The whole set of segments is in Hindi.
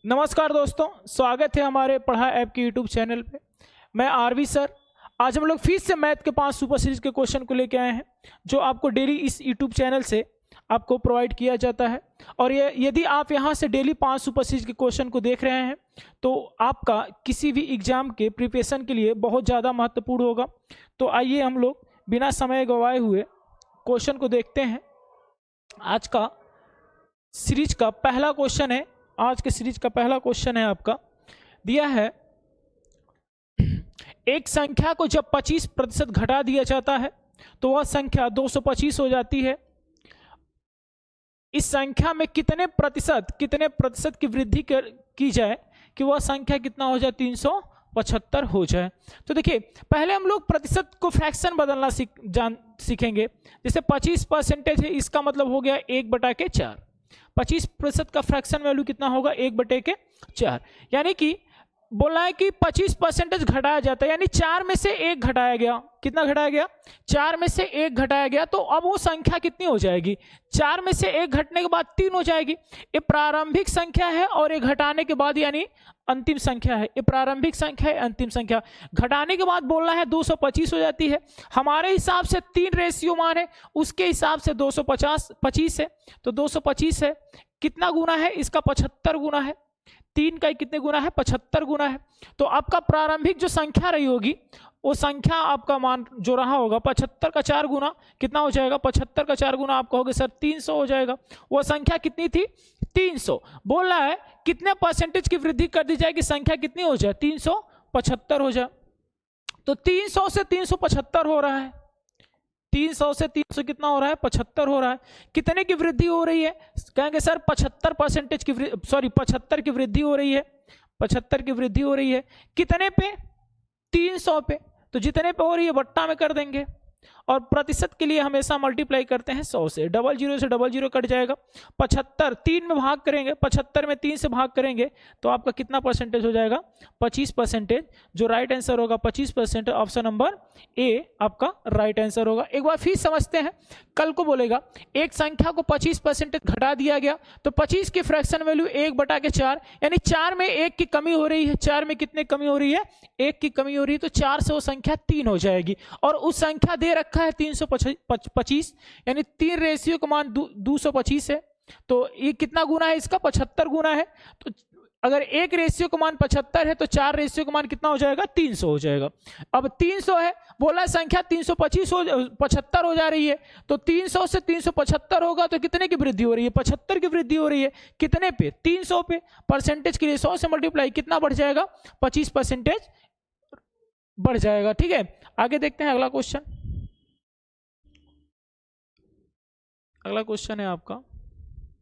नमस्कार दोस्तों, स्वागत है हमारे पढ़ा ऐप के यूट्यूब चैनल पे। मैं आरवी सर। आज हम लोग फिर से मैथ के 5 सुपर सीरीज के क्वेश्चन को लेके आए हैं, जो आपको डेली इस यूट्यूब चैनल से आपको प्रोवाइड किया जाता है। और ये यदि आप यहाँ से डेली 5 सुपर सीरीज के क्वेश्चन को देख रहे हैं तो आपका किसी भी एग्जाम के प्रिपरेशन के लिए बहुत ज़्यादा महत्वपूर्ण होगा। तो आइए हम लोग बिना समय गंवाए हुए क्वेश्चन को देखते हैं। आज का सीरीज का पहला क्वेश्चन है। आज के सीरीज का पहला क्वेश्चन है आपका दिया है, एक संख्या को जब 25% घटा दिया जाता है तो वह संख्या 225 हो जाती है। इस संख्या में कितने प्रतिशत की वृद्धि की जाए कि वह संख्या कितना हो जाए, 375 हो जाए। तो देखिए, पहले हम लोग प्रतिशत को फ्रैक्शन बदलना सीखेंगे। जैसे 25% है, इसका मतलब हो गया 1/4। 25% का फ्रैक्शन वैल्यू कितना होगा, 1/4। यानी कि बोला है कि 25% घटाया जाता है, यानी 4 में से 1 घटाया गया। कितना घटाया गया, 4 में से 1 घटाया गया। तो अब वो संख्या कितनी हो जाएगी, 4 में से 1 घटने के बाद 3 हो जाएगी। ये प्रारंभिक संख्या है और ये घटाने के बाद यानी अंतिम संख्या है। ये प्रारंभिक संख्या है, अंतिम संख्या। घटाने के बाद बोलना है 225 हो जाती है। हमारे हिसाब से 3 रेशियो मान है, उसके हिसाब से 225 है। तो 225 है, कितना गुना है इसका, 75 गुना है। 3 का कितने गुना है, 75 गुना है। तो आपका प्रारंभिक जो संख्या रही होगी वो संख्या आपका मान जो रहा होगा 75 का 4 गुना कितना हो जाएगा, 75 का 4 गुना आप कहोगे सर 300 हो जाएगा। वो संख्या कितनी थी, 300। बोल रहा है कितने परसेंटेज की वृद्धि कर दी जाए कि संख्या कितनी हो जाए, 375 हो जाए। तो 300 से 375 हो रहा है, 300 से 300 कितना हो रहा है, 75 हो रहा है। कितने की वृद्धि हो रही है, कहेंगे सर 75% की 75 की वृद्धि हो रही है। 75 की वृद्धि हो रही है कितने पे, 300 पे। तो जितने पे हो रही है बट्टा में कर देंगे, और प्रतिशत के लिए हमेशा मल्टीप्लाई करते हैं 100 से। 00 से 00 कट जाएगा। 75 3 में भाग करेंगे, 75 में 3 से भाग करेंगे तो आपका कितना परसेंटेज हो जाएगा, 25%। जो राइट आंसर होगा 25%। ऑप्शन नंबर ए आपका राइट आंसर होगा। एक बार फिर समझते हैं। कल को बोलेगा एक संख्या को 25% घटा दिया गया तो 25 की फ्रैक्शन वैल्यू 1/4, यानी 4 में 1 की कमी हो रही है। 4 में कितने कमी हो रही है, 1 की कमी हो रही है। तो 4 से वो संख्या 3 हो जाएगी। और उस संख्या दे रखा है 325, यानी 3 रेशियो का मान 225 है। तो ये कितना गुना है इसका, 75 गुना है। तो अगर 1 रेशियो का मान 75 है तो 4 रेशियो का मान कितना हो जाएगा, 300 हो जाएगा। अब 300 है, बोला संख्या 75 हो जा रही है। तो 300 से 375 होगा तो कितने की वृद्धि हो रही है, 75 की वृद्धि हो रही है। कितने पे, 300 पे। परसेंटेज के लिए 100 से मल्टीप्लाई कितना बढ़ जाएगा, 25% बढ़ जाएगा। ठीक है, आगे देखते हैं अगला क्वेश्चन। अगला क्वेश्चन है आपका,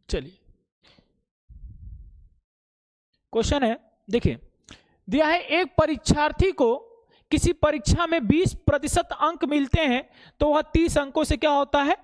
चलिए क्वेश्चन है, देखिए दिया है एक परीक्षार्थी को किसी परीक्षा में 20% अंक मिलते हैं तो वह 30 अंकों से क्या होता है,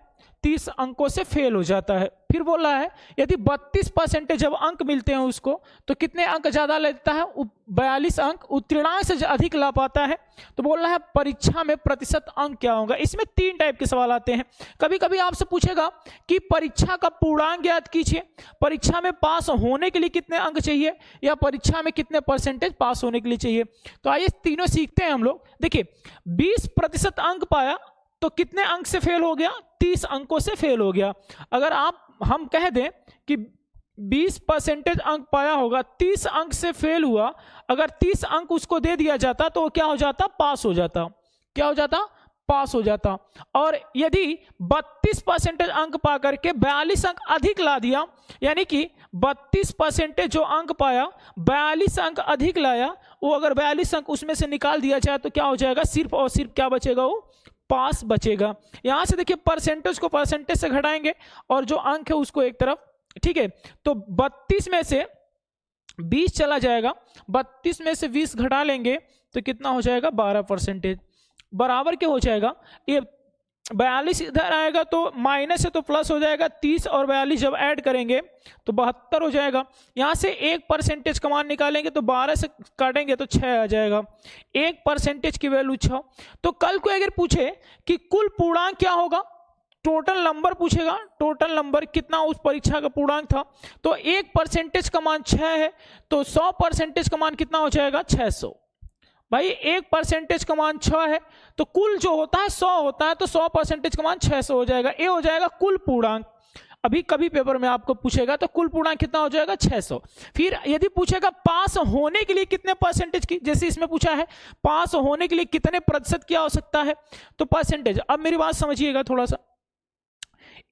30 अंकों से फेल हो जाता है। फिर बोल रहा है यदि 32% जब अंक मिलते हैं उसको तो कितने अंक ज्यादा लेता है, 42 अंक उत्तीर्णांक से अधिक ला पाता है। तो बोल रहा है परीक्षा में प्रतिशत अंक क्या होगा। इसमें 3 टाइप के सवाल आते हैं। कभी कभी आपसे पूछेगा कि परीक्षा का पूर्णांक ज्ञात कीजिए, परीक्षा में पास होने के लिए कितने अंक चाहिए, या परीक्षा में कितने परसेंटेज पास होने के लिए चाहिए। तो आइए तीनों सीखते हैं हम लोग। देखिए 20% अंक पाया तो कितने अंक से फेल हो गया, 30 अंकों से फेल हो गया। अगर हम कह दें कि 20% अंक पाया होगा, 30 अंक से फेल हुआ, अगर 30 अंक उसको दे दिया जाता तो क्या हो जाता, पास हो जाता। क्या हो जाता, पास हो जाता। और यदि 32% अंक पा करके 42 अंक अधिक ला दिया, यानी कि 32% जो अंक पाया 42 अंक अधिक लाया, वो अगर 42 अंक उसमें से निकाल दिया जाए तो क्या हो जाएगा, सिर्फ और सिर्फ क्या बचेगा, वो पास बचेगा। यहां से देखिए परसेंटेज को परसेंटेज से घटाएंगे और जो अंक है उसको एक तरफ। ठीक है, तो 32 में से 20 चला जाएगा, 32 में से 20 घटा लेंगे तो कितना हो जाएगा, 12%। बराबर क्या हो जाएगा, ये 42 इधर आएगा तो माइनस है तो प्लस हो जाएगा। 30 और 42 जब ऐड करेंगे तो 72 हो जाएगा। यहाँ से 1% का मान निकालेंगे तो 12 से काटेंगे तो 6 आ जाएगा। 1% की वैल्यू 6। तो कल को अगर पूछे कि कुल पूर्णांक क्या होगा, टोटल नंबर पूछेगा, टोटल नंबर कितना उस परीक्षा का पूर्णांक था, तो 1% का मान 6 है, तो 100% का मान कितना हो जाएगा 600। भाई 1% का मान 6 है, तो कुल जो होता है 100 होता है, तो 100% का मान 600 हो जाएगा। ये हो जाएगा कुल पूर्णांक। अभी कभी पेपर में आपको पूछेगा तो कुल पूर्णांक कितना हो जाएगा 600। फिर यदि पूछेगा पास होने के लिए कितने परसेंटेज की, जैसे इसमें पूछा है पास होने के लिए कितने प्रतिशत की आवश्यकता है, तो परसेंटेज। अब मेरी बात समझिएगा थोड़ा सा,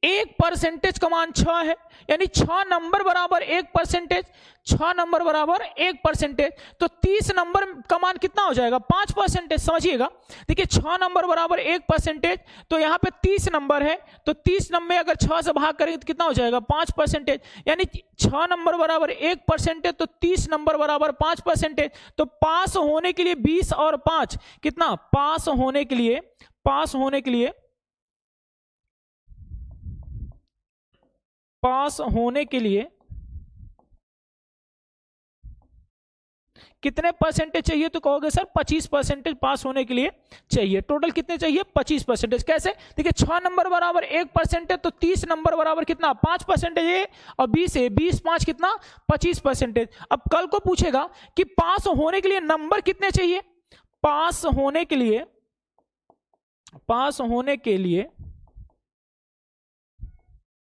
1% का मान 6 है, यानी 6 नंबर बराबर 1%, 6 नंबर बराबर 1%, तो 30 नंबर का मान कितना हो जाएगा 5%। समझिएगा, देखिए 6 नंबर बराबर 1%, तो यहाँ पे 30 नंबर है, तो 30 नंबर अगर 6 से भाग करेंगे तो कितना हो जाएगा 5%, यानी 6 नंबर बराबर 1%, तो 30 नंबर बराबर 5%। तो पास होने के लिए 20 और 5 कितना, पास होने के लिए कितने परसेंटेज चाहिए, तो कहोगे सर 25% पास होने के लिए चाहिए। टोटल कितने चाहिए 25%। कैसे, देखिए 6 नंबर बराबर 1% है, तो 30 नंबर बराबर कितना 5% है, और 20 है, 20 5 कितना 25%। अब कल को पूछेगा कि पास होने के लिए नंबर कितने चाहिए, पास होने के लिए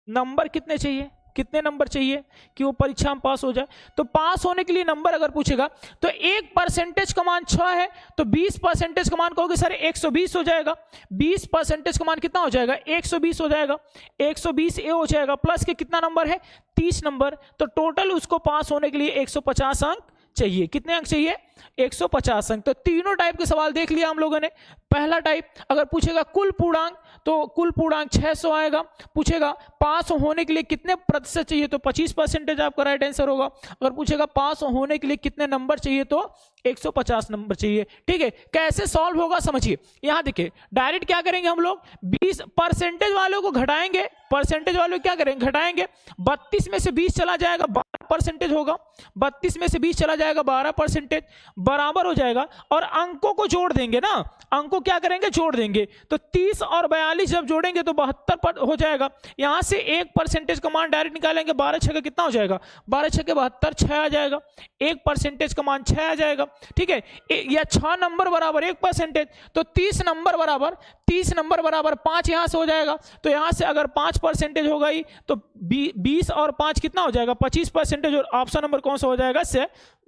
नंबर कितने चाहिए, कितने नंबर चाहिए कि वो परीक्षा में पास हो जाए। तो पास होने के लिए नंबर अगर पूछेगा तो 1% का मान 6 है, तो 20% का मान कहोगे सर 120 हो जाएगा। 20% का मान कितना हो जाएगा 120 हो जाएगा। 120 ए हो जाएगा, प्लस के कितना नंबर है 30 नंबर, तो टोटल उसको पास होने के लिए 150 अंक चाहिए। कितने अंक चाहिए 150 अंक। तो तीनों टाइप के सवाल देख लिया हम लोगों ने। पहला टाइप अगर पूछेगा कुल पूर्णांक, तो कुल पूर्णांक 600 आएगा। पूछेगा पास होने के लिए कितने प्रतिशत चाहिए, तो 25% आपका राइट आंसर होगा। अगर पूछेगा पास होने के लिए कितने नंबर चाहिए, तो 150 नंबर चाहिए। ठीक है, कैसे सॉल्व होगा समझिए। यहां देखिए डायरेक्ट क्या करेंगे हम लोग, 20% वालों को घटाएंगे, परसेंटेज वालों क्या करेंगे घटाएंगे। 32 में से 20 चला जाएगा 12% होगा, 32 में से 20 चला जाएगा 12%, बराबर हो जाएगा। और अंकों को जोड़ देंगे ना, अंकों क्या करेंगे जोड़ देंगे, तो 30 और 42 जब जोड़ेंगे तो 72 हो जाएगा। यहां से 1% का मान डायरेक्ट निकालेंगे, 12 6 का कितना हो जाएगा 12 6 के 72, 6 आ जाएगा। 1% का मान 6 आ जाएगा। ठीक है, या 6 नंबर बराबर 1%, तो 30 नंबर बराबर 5 यहां से हो जाएगा। तो यहां से अगर 5% हो गई तो 20 और 5 कितना हो जाएगा 25%, और ऑप्शन नंबर कौन सा हो जाएगा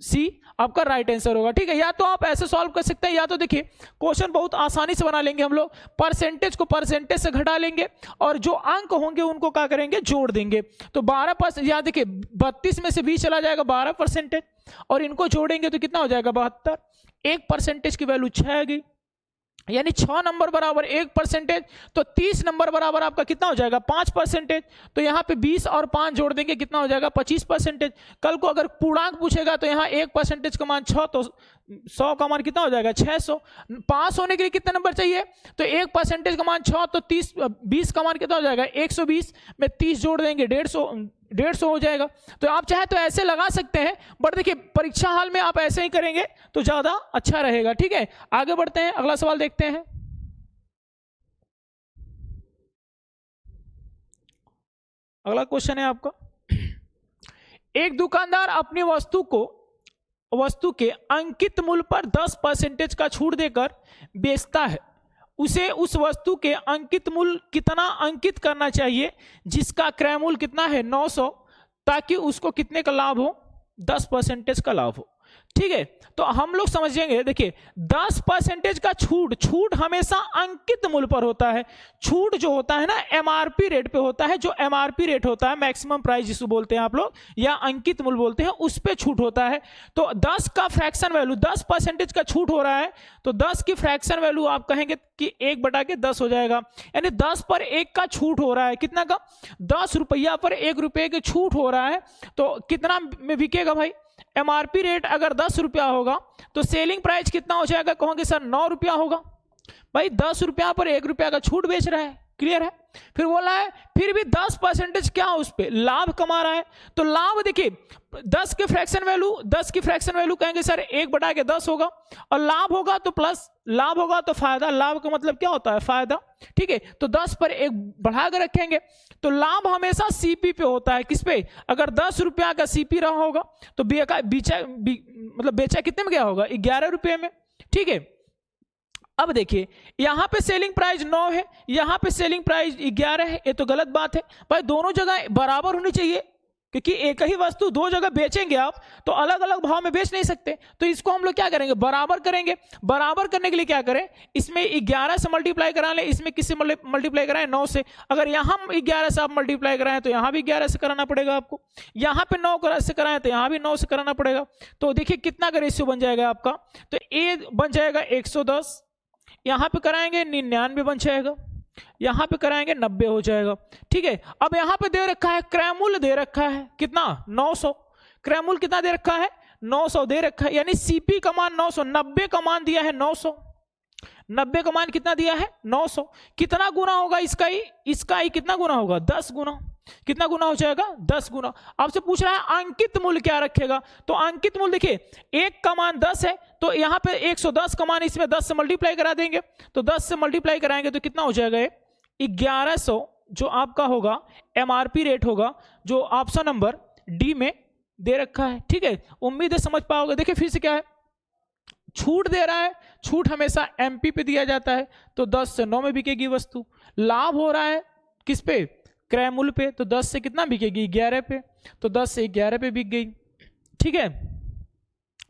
सी आपका राइट आंसर होगा। ठीक है, या तो आप ऐसे सॉल्व कर सकते हैं, या तो देखिए क्वेश्चन बहुत आसानी से बना लेंगे हम लोग। परसेंटेज को परसेंटेज से घटा लेंगे और जो अंक होंगे उनको क्या करेंगे जोड़ देंगे। तो 12%, या देखिए 32 में से 20 चला जाएगा 12%, और इनको जोड़ेंगे तो कितना हो जाएगा 72। 1% की वैल्यू 6 आ गई, यानी 6 नंबर बराबर 1%, तो 30 नंबर बराबर आपका कितना हो जाएगा 5%। तो यहाँ पे 20 और 5 जोड़ देंगे कितना हो जाएगा 25%। कल को अगर पूर्णांक पूछेगा तो यहाँ 1% का मान 6, तो 100 का मान कितना हो जाएगा 600। पास होने के लिए कितने नंबर चाहिए, तो 1% का मान 6, तो 20 का मान कितना हो जाएगा 120 में 30 जोड़ देंगे 150 हो जाएगा। तो आप चाहे तो ऐसे लगा सकते हैं, बट देखिए परीक्षा हाल में आप ऐसे ही करेंगे तो ज्यादा अच्छा रहेगा। ठीक है, आगे बढ़ते हैं, अगला सवाल देखते हैं। अगला क्वेश्चन है आपका, एक दुकानदार अपनी वस्तु के अंकित मूल्य पर 10% का छूट देकर बेचता है। उसे उस वस्तु के अंकित मूल्य कितना अंकित करना चाहिए जिसका क्रय मूल्य कितना है 900, ताकि उसको कितने का लाभ हो 10% का लाभ हो। ठीक है, तो हम लोग समझेंगे, देखिए 10% का छूट हमेशा अंकित मूल्य पर होता है। छूट जो होता है ना एमआरपी रेट पे होता है, जो एमआरपी रेट होता है मैक्सिमम प्राइस जिसको बोलते हैं आप लोग, या अंकित मूल्य बोलते हैं, उस पे छूट होता है। तो 10 का फ्रैक्शन वैल्यू 10% का छूट हो रहा है, तो 10 की फ्रैक्शन वैल्यू आप कहेंगे कि 1/10 हो जाएगा, यानी 10 पर 1 का छूट हो रहा है। कितना का 10 रुपया पर 1 रुपये की छूट हो रहा है, तो कितना में बिकेगा भाई। एमआरपी रेट अगर 10 रुपया होगा तो सेलिंग प्राइस कितना हो जाएगा, कहोगे सर 9 रुपया होगा। भाई 10 रुपया पर 1 रुपया का छूट बेच रहा है, क्लियर है। फिर बोला है फिर भी 10% क्या उस पे लाभ कमा रहा है। तो लाभ देखिए 10 की फ्रैक्शन वैल्यू कहेंगे सर 1/10 होगा, और लाभ होगा तो प्लस, लाभ होगा तो फायदा, लाभ का मतलब क्या होता है फायदा, ठीक है। तो 10 पर 1 बढ़ा कर रखेंगे। तो लाभ हमेशा सीपी पे होता है, किस पे, अगर 10 रुपया का सीपी रहा होगा तो बेचा कितने में गया होगा 11 रुपये में, ठीक है। अब देखिए यहां पे सेलिंग प्राइस 9 है, यहां पे सेलिंग प्राइस 11 है, ये तो गलत बात है भाई, दोनों जगह बराबर होनी चाहिए, क्योंकि एक ही वस्तु दो जगह बेचेंगे आप तो अलग अलग भाव में बेच नहीं सकते। तो इसको हम लोग क्या करेंगे, बराबर करेंगे। बराबर करने के लिए क्या करें, इसमें 11 से मल्टीप्लाई करा लें, इसमें किससे मल्टीप्लाई कराएं 9 से। अगर यहां 11 से आप मल्टीप्लाई कराएं तो यहां भी 11 से कराना पड़ेगा आपको, यहां पे 9 से कराएं तो यहां भी 9 से कराना पड़ेगा। तो देखिए कितना का रेशियो बन जाएगा आपका, तो ए बन जाएगा 110, यहां पे कराएंगे 99 बन जाएगा, यहां पे कराएंगे 90 हो जाएगा, ठीक है। अब यहां पे दे रखा है क्रय मूल्य दे रखा है कितना 900, क्रय मूल्य कितना दे रखा है 900 दे रखा है, यानी सीपी का मान 900, 90 का मान दिया है 900, 90 का मान कितना दिया है 900। कितना गुना होगा इसका ही कितना गुना होगा 10 गुना, कितना गुना हो जाएगा 10 गुना। आपसे पूछ रहा है अंकित मूल्य क्या रखेगा, तो अंकित मूल्य देखिए 1 का मान 10 है तो यहां पे 110 का मान इसमें 10 से मल्टीप्लाई करा देंगे, तो 10 से मल्टीप्लाई कराएंगे तो कितना हो जाएगा 1100 जो आपका होगा एमआरपी रेट होगा, जो ऑप्शन नंबर डी में दे रखा है, ठीक है। उम्मीद है समझ पाओगे। देखिए फिर से क्या है, छूट दे रहा है, छूट हमेशा एमपी पे दिया जाता है, तो 10 से 9 में बिकेगी वस्तु। लाभ हो रहा है किस पे, क्रय मूल्य पे, तो 10 से कितना बिकेगी 11 पे, तो 10 से 11 पे बिक गई, ठीक है।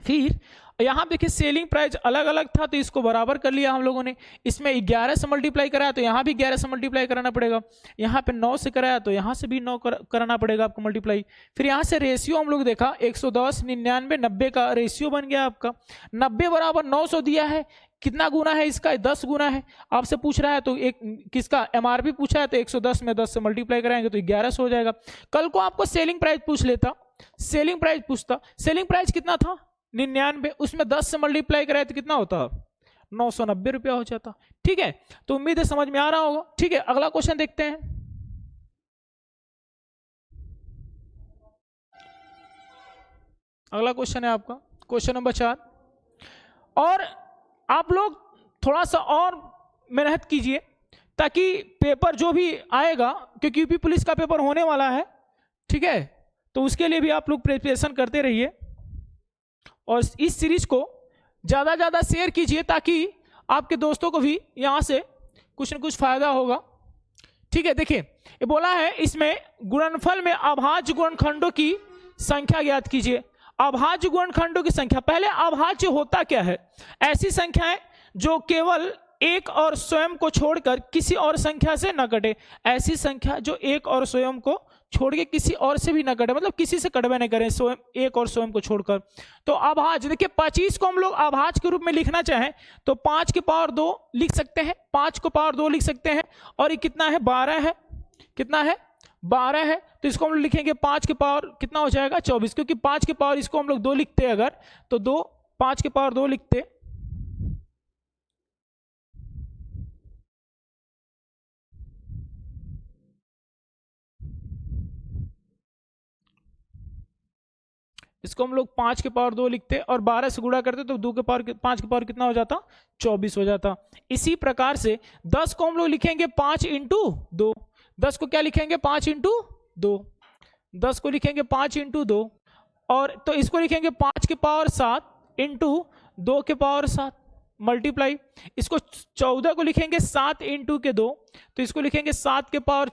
फिर यहां देखिए सेलिंग प्राइस अलग अलग था तो इसको बराबर कर लिया हम लोगों ने, इसमें 11 से मल्टीप्लाई कराया तो यहां भी 11 से मल्टीप्लाई कराना पड़ेगा, यहां पे 9 से कराया तो यहां से भी 9 कराना पड़ेगा आपको मल्टीप्लाई। फिर यहां से रेशियो हम लोग देखा 110, 99, 90 का रेशियो बन गया आपका, 90 बराबर 900 दिया है, कितना गुना है इसका 10 गुना है। आपसे पूछ रहा है तो एक किसका एमआरपी पूछा है तो 110 में 10 से मल्टीप्लाई कराएंगे तो 1100 हो जाएगा। कल को आपको सेलिंग प्राइस पूछ लेता, सेलिंग प्राइस पूछता, सेलिंग प्राइस कितना था 99, उसमें 10 से मल्टीप्लाई कराए तो कितना होता 990 रुपया हो जाता, ठीक है। तो उम्मीद है समझ में आ रहा होगा, ठीक है। अगला क्वेश्चन देखते हैं। अगला क्वेश्चन है आपका क्वेश्चन नंबर 4, और आप लोग थोड़ा सा और मेहनत कीजिए ताकि पेपर जो भी आएगा, क्योंकि यूपी पुलिस का पेपर होने वाला है, ठीक है, तो उसके लिए भी आप लोग प्रिपरेशन करते रहिए और इस सीरीज को ज़्यादा ज़्यादा शेयर कीजिए ताकि आपके दोस्तों को भी यहाँ से कुछ न कुछ फायदा होगा, ठीक है। देखिए ये बोला है इसमें गुणनफल में अभाज्य गुणनखंडों की संख्या ज्ञात कीजिए। अभाज्य गुणनखंडों की संख्या, पहले अभाज्य होता क्या है, ऐसी संख्याएं जो केवल एक और स्वयं को छोड़कर किसी और संख्या से न कटे, ऐसी संख्या जो एक और स्वयं को छोड़ के किसी और से भी न कटे, मतलब किसी से कटवे नहीं करें, स्वयं एक और स्वयं को छोड़कर। तो अभाज्य देखिए 25 को हम लोग अभाज्य के रूप में लिखना चाहें तो 5 की पावर 2 लिख सकते हैं, 5 को पावर 2 लिख सकते हैं, और ये कितना है 12 है, कितना है 12 है, तो इसको हम लोग लिखेंगे 5 की पावर कितना हो जाएगा 24, क्योंकि 5 की पावर इसको हम लोग 2 लिखते अगर तो 2 5 की पावर 2 लिखते, इसको हम लोग 5 की पावर 2 लिखते और 12 से गुणा करते तो 2 के पावर 5 की पावर कितना हो जाता 24 हो जाता। इसी प्रकार से 10 को हम लोग लिखेंगे 5 इंटू 2, 10 को क्या लिखेंगे 5 इंटू 2, 10 को लिखेंगे 5 इंटू 2, और तो इसको लिखेंगे 5 की पावर 7 इंटू 2 के पावर 7 मल्टीप्लाई, इसको 14 को लिखेंगे 7 इंटू के 2, तो इसको लिखेंगे 7 के पावर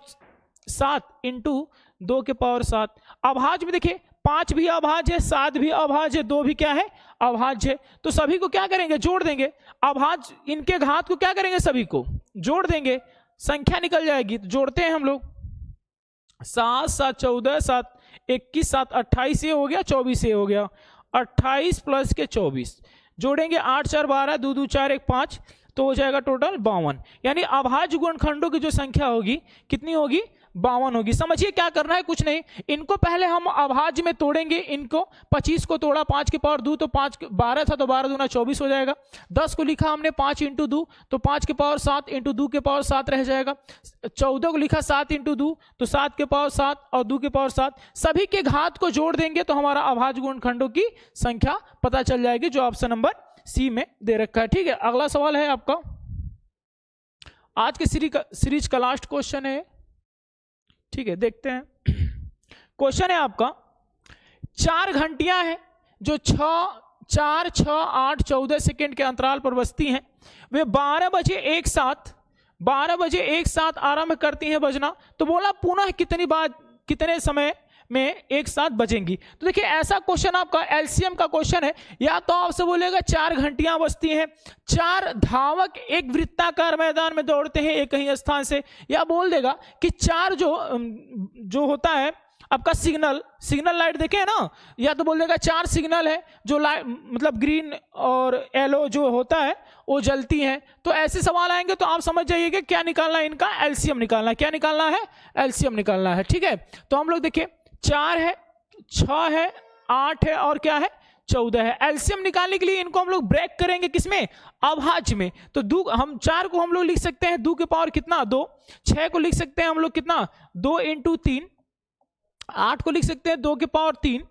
7 इंटू 2 के पावर 7। अभाज्य में देखिए 5 भी अभाज्य है, 7 भी अभाज्य है, 2 भी क्या है अभाज्य है, तो सभी को क्या करेंगे जोड़ देंगे, अभाज्य इनके घात को क्या करेंगे सभी को जोड़ देंगे, संख्या निकल जाएगी। तो जोड़ते हैं हम लोग 7 7 14 7 21 7 28 ये हो गया, 24 ये हो गया, 28 प्लस के 24 जोड़ेंगे 8 4 12 2 2 4 1 5, तो हो जाएगा टोटल 52। यानी अभाज्य गुणनखंडों की जो संख्या होगी कितनी होगी 52 होगी। समझिए क्या करना है, कुछ नहीं, इनको पहले हम अभाज्य में तोड़ेंगे। इनको 25 को तोड़ा 5 की पावर 2 तो 5 12 था तो 12 दूना 24 हो जाएगा। 10 को लिखा हमने 5 इंटू 2 तो 5 की पावर 7 इंटू 2 के पावर 7 रह जाएगा। 14 को लिखा 7 इंटू 2 तो 7 के पावर 7 और 2 के पावर 7। सभी के घात को जोड़ देंगे तो हमारा अभाज्य गुणनखंडों की संख्या पता चल जाएगी, जो ऑप्शन नंबर सी में दे रखा है। ठीक है, अगला सवाल है आपका, आज के सीरीज का लास्ट क्वेश्चन है। ठीक है, देखते हैं। क्वेश्चन है आपका, 4 घंटियां हैं जो 4, 6, 8, 14 सेकेंड के अंतराल पर बजती हैं। वे 12 बजे एक साथ आरंभ करती हैं बजना। तो बोला पुनः कितने समय में एक साथ बजेंगी। तो देखिए ऐसा क्वेश्चन आपका एलसीएम का क्वेश्चन है, या तो आपसे बोलेगा 4 घंटियां बजती हैं, 4 धावक एक वृत्ताकार मैदान में दौड़ते हैं एक ही स्थान से, या बोल देगा कि 4 जो होता है आपका सिग्नल लाइट देखे है ना, या तो बोल देगा 4 सिग्नल है जो लाइट मतलब ग्रीन और येलो जो होता है वो जलती हैं। तो ऐसे सवाल आएंगे तो आप समझ जाइएगा क्या निकालना है, इनका एलसीएम निकालना है। क्या निकालना है? एलसीएम निकालना है। ठीक है, तो हम लोग देखिए 4 है, 6 है, 8 है और क्या है 14 है। एलसीएम निकालने के लिए इनको हम लोग ब्रेक करेंगे किसमें? अभाज्य में। तो हम 4 को हम लोग लिख सकते हैं 2 के पावर कितना 2, 6 को लिख सकते हैं हम लोग कितना 2 इंटू 3, 8 को लिख सकते हैं 2 के पावर 3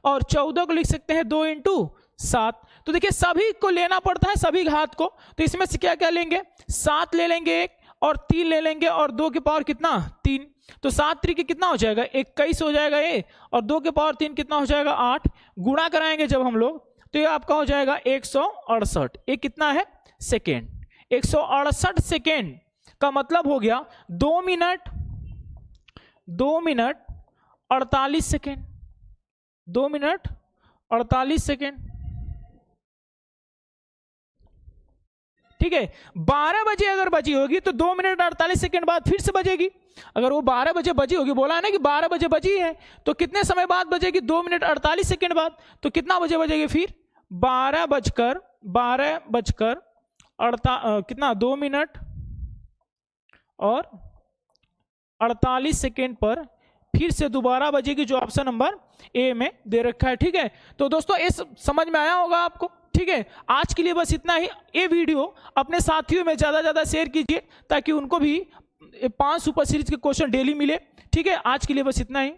और 14 को लिख सकते हैं 2 इंटू 7। तो देखिए सभी को लेना पड़ता है, सभी घात को, तो इसमें से क्या क्या लेंगे? 7 ले लेंगे एक और 3 ले लेंगे और 2 के पावर कितना 3, तो 7 3 के कितना हो जाएगा 21 हो जाएगा ये, और 2 के पावर 3 कितना हो जाएगा 8। गुणा कराएंगे जब हम लोग तो ये आपका हो जाएगा 168। ये कितना है? सेकेंड। 168 सेकेंड का मतलब हो गया 2 मिनट 48 सेकेंड, 2 मिनट 48 सेकेंड। ठीक है, 12 बजे अगर बजी होगी तो 2 मिनट 48 सेकेंड बाद फिर से बजेगी। अगर वो 12 बजे बजी होगी, बोला है ना कि 12 बजे बजी है, तो कितने समय बाद बजेगी? 2 मिनट 48 सेकेंड बाद। तो कितना बजे बजेगी फिर? 12 बजकर कितना 2 मिनट और 48 सेकेंड पर फिर से दोबारा बजेगी, जो ऑप्शन नंबर ए में दे रखा है। ठीक है, तो दोस्तों ये समझ में आया होगा आपको। ठीक है, आज के लिए बस इतना ही। ये वीडियो अपने साथियों में ज़्यादा शेयर कीजिए ताकि उनको भी 5 सुपर सीरीज के क्वेश्चन डेली मिले। ठीक है, आज के लिए बस इतना ही।